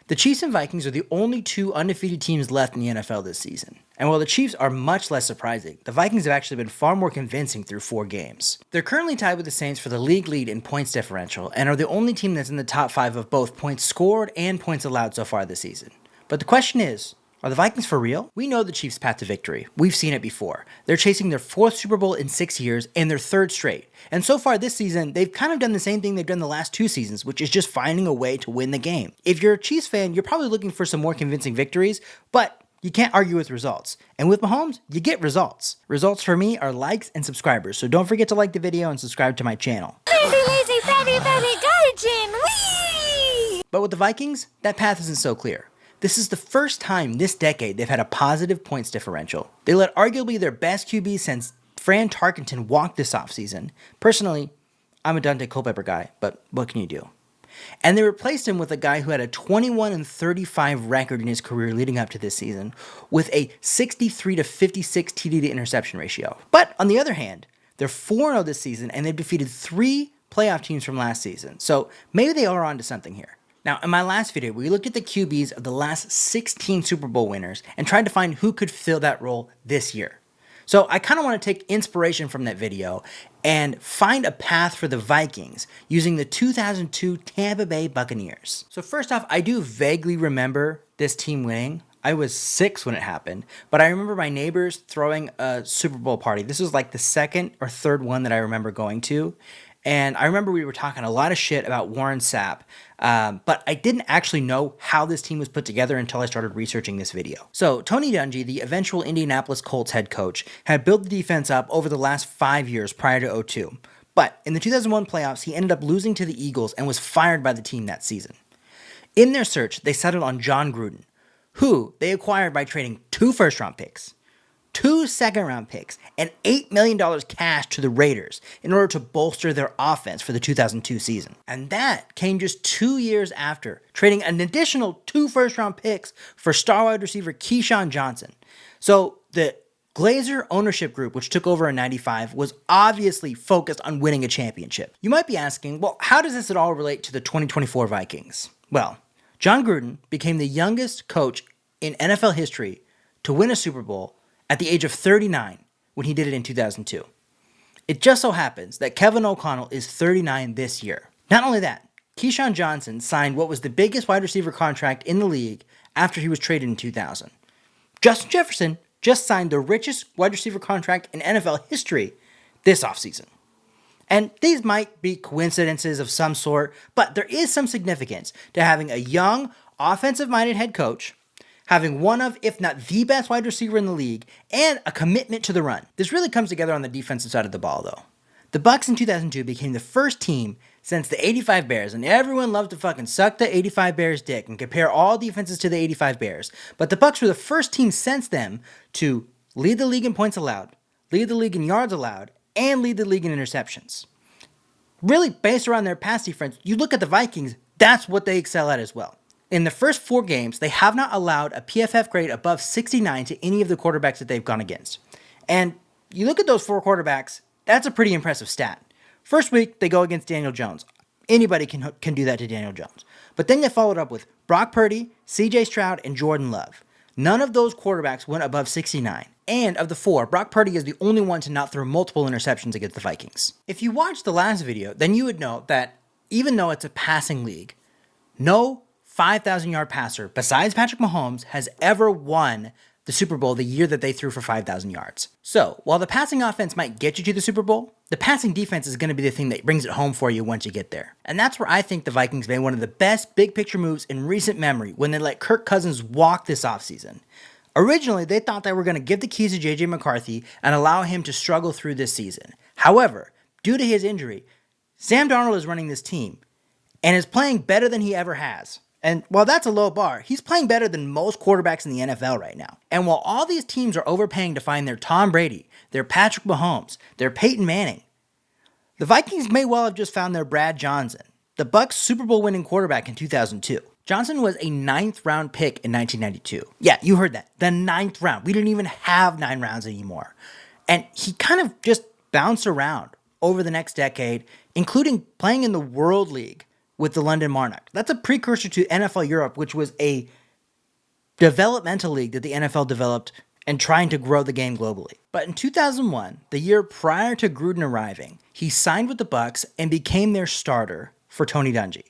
The Chiefs and Vikings are the only two undefeated teams left in the NFL this season. And while the Chiefs are much less surprising, the Vikings have actually been far more convincing through 4 games. They're currently tied with the Saints for the league lead in points differential and are the only team that's in the top 5 of both points scored and points allowed so far this season. But the question is, are the Vikings for real? We know the Chiefs' path to victory. We've seen it before. They're chasing their 4th Super Bowl in 6 years and their 3rd straight. And so far this season, they've kind of done the same thing they've done the last 2 seasons, which is just finding a way to win the game. If you're a Chiefs fan, you're probably looking for some more convincing victories, but you can't argue with results. And with Mahomes, you get results. Results for me are likes and subscribers, so don't forget to like the video and subscribe to my channel. Lazy, fatty, guardian, whee! But with the Vikings, that path isn't so clear. This is the first time this decade they've had a positive points differential. They let arguably their best QB since Fran Tarkenton walked this offseason. Personally, I'm a Dante Culpepper guy, but what can you do? And they replaced him with a guy who had a 21-35 record in his career leading up to this season, with a 63-56 TD to interception ratio. But on the other hand, they're 4-0 this season, and they've defeated 3 playoff teams from last season. So maybe they are onto something here. Now, in my last video, we looked at the QBs of the last 16 Super Bowl winners and tried to find who could fill that role this year. So I kind of want to take inspiration from that video and find a path for the Vikings using the 2002 Tampa Bay Buccaneers. So first off, I do vaguely remember this team winning. I was 6 when it happened, but I remember my neighbors throwing a Super Bowl party. This was like the 2nd or 3rd one that I remember going to. And I remember we were talking a lot of shit about Warren Sapp, but I didn't actually know how this team was put together until I started researching this video. So Tony Dungy, the eventual Indianapolis Colts head coach, had built the defense up over the last 5 years prior to 2002. But in the 2001 playoffs, he ended up losing to the Eagles and was fired by the team that season. In their search, they settled on John Gruden, who they acquired by trading 2 first-round picks, 2 second-round picks, and $8 million cash to the Raiders in order to bolster their offense for the 2002 season. And that came just 2 years after trading an additional 2 first-round picks for star wide receiver Keyshawn Johnson. So the Glazer ownership group, which took over in '95, was obviously focused on winning a championship. You might be asking, well, how does this at all relate to the 2024 Vikings? Well, John Gruden became the youngest coach in NFL history to win a Super Bowl at the age of 39 when he did it in 2002. It just so happens that Kevin O'Connell is 39 this year. Not only that, Keyshawn Johnson signed what was the biggest wide receiver contract in the league after he was traded in 2000. Justin Jefferson just signed the richest wide receiver contract in NFL history this offseason. And these might be coincidences of some sort, but there is some significance to having a young, offensive-minded head coach, having one of, if not the best wide receiver in the league, and a commitment to the run. This really comes together on the defensive side of the ball, though. The Bucs in 2002 became the first team since the 85 Bears, and everyone loves to fucking suck the 85 Bears dick and compare all defenses to the 85 Bears. But the Bucs were the first team since them to lead the league in points allowed, lead the league in yards allowed, and lead the league in interceptions. Really, based around their pass defense, you look at the Vikings, that's what they excel at as well. In the first 4 games, they have not allowed a PFF grade above 69 to any of the quarterbacks that they've gone against. And you look at those 4 quarterbacks, that's a pretty impressive stat. First week, they go against Daniel Jones. Anybody can do that to Daniel Jones. But then they followed up with Brock Purdy, CJ Stroud, and Jordan Love. None of those quarterbacks went above 69. And of the 4, Brock Purdy is the only one to not throw multiple interceptions against the Vikings. If you watched the last video, then you would know that even though it's a passing league, no 5,000-yard passer besides Patrick Mahomes has ever won the Super Bowl the year that they threw for 5,000 yards. So, while the passing offense might get you to the Super Bowl, the passing defense is going to be the thing that brings it home for you once you get there. And that's where I think the Vikings made one of the best big-picture moves in recent memory when they let Kirk Cousins walk this offseason. Originally, they thought they were going to give the keys to J.J. McCarthy and allow him to struggle through this season. However, due to his injury, Sam Darnold is running this team and is playing better than he ever has. And while that's a low bar, he's playing better than most quarterbacks in the NFL right now. And while all these teams are overpaying to find their Tom Brady, their Patrick Mahomes, their Peyton Manning, the Vikings may well have just found their Brad Johnson, the Bucs' Super Bowl winning quarterback in 2002. Johnson was a 9th round pick in 1992. Yeah, you heard that. The 9th round. We didn't even have 9 rounds anymore. And he kind of just bounced around over the next decade, including playing in the World League with the London Monarchs. That's a precursor to NFL Europe, which was a developmental league that the NFL developed and trying to grow the game globally. But in 2001, the year prior to Gruden arriving, he signed with the Bucs and became their starter for Tony Dungy.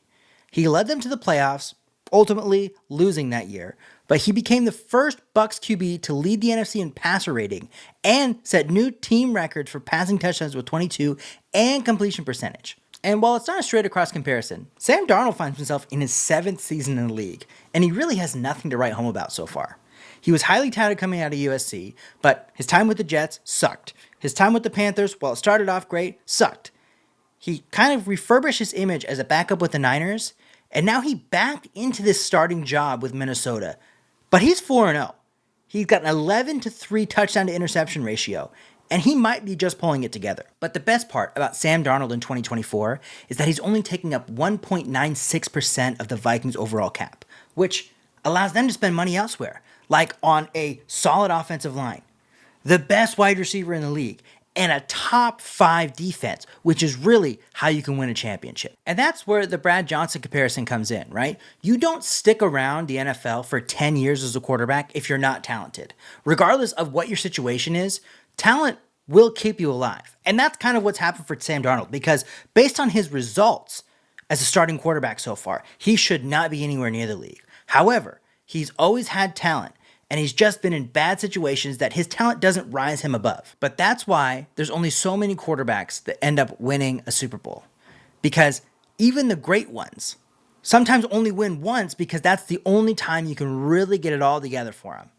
He led them to the playoffs, ultimately losing that year, but he became the first Bucs QB to lead the NFC in passer rating and set new team records for passing touchdowns with 22 and completion percentage. And while it's not a straight across comparison, Sam Darnold finds himself in his 7th season in the league, and he really has nothing to write home about so far. He was highly touted coming out of USC, but his time with the Jets sucked. His time with the Panthers, while it started off great, sucked. He kind of refurbished his image as a backup with the Niners, and now he backed into this starting job with Minnesota. But he's 4-0. He's got an 11-3 touchdown to interception ratio, and he might be just pulling it together. But the best part about Sam Darnold in 2024 is that he's only taking up 1.96% of the Vikings' overall cap, which allows them to spend money elsewhere, like on a solid offensive line, the best wide receiver in the league, and a top 5 defense, which is really how you can win a championship. And that's where the Brad Johnson comparison comes in, right? You don't stick around the NFL for 10 years as a quarterback if you're not talented. Regardless of what your situation is, talent will keep you alive. And that's kind of what's happened for Sam Darnold, because based on his results as a starting quarterback so far, he should not be anywhere near the league. However, he's always had talent, and he's just been in bad situations that his talent doesn't rise him above. But that's why there's only so many quarterbacks that end up winning a Super Bowl. Because even the great ones sometimes only win once because that's the only time you can really get it all together for them.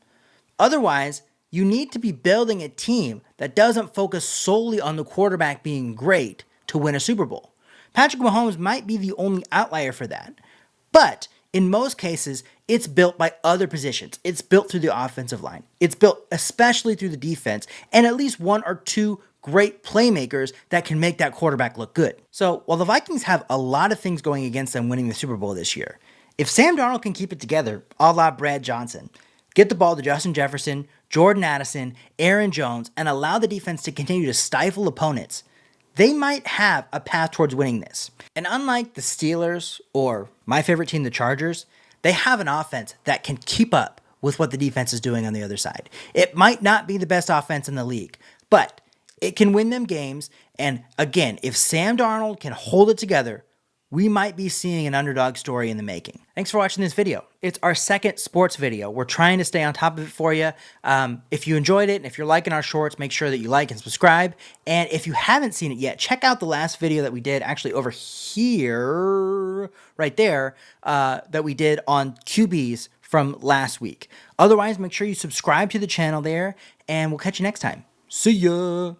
Otherwise, you need to be building a team that doesn't focus solely on the quarterback being great to win a Super Bowl. Patrick Mahomes might be the only outlier for that. But in most cases, it's built by other positions. It's built through the offensive line. It's built especially through the defense and at least 1 or 2 great playmakers that can make that quarterback look good. So while the Vikings have a lot of things going against them winning the Super Bowl this year, if Sam Darnold can keep it together, a la Brad Johnson, get the ball to Justin Jefferson, Jordan Addison, Aaron Jones, and allow the defense to continue to stifle opponents, they might have a path towards winning this. And unlike the Steelers or my favorite team, the Chargers, they have an offense that can keep up with what the defense is doing on the other side. It might not be the best offense in the league, but it can win them games. And again, if Sam Darnold can hold it together, we might be seeing an underdog story in the making. Thanks for watching this video. It's our second sports video. We're trying to stay on top of it for you. If you enjoyed it and if you're liking our shorts, make sure that you like and subscribe. And if you haven't seen it yet, check out the last video that we did actually over here, right there, that we did on QBs from last week. Otherwise, make sure you subscribe to the channel there, and we'll catch you next time. See ya!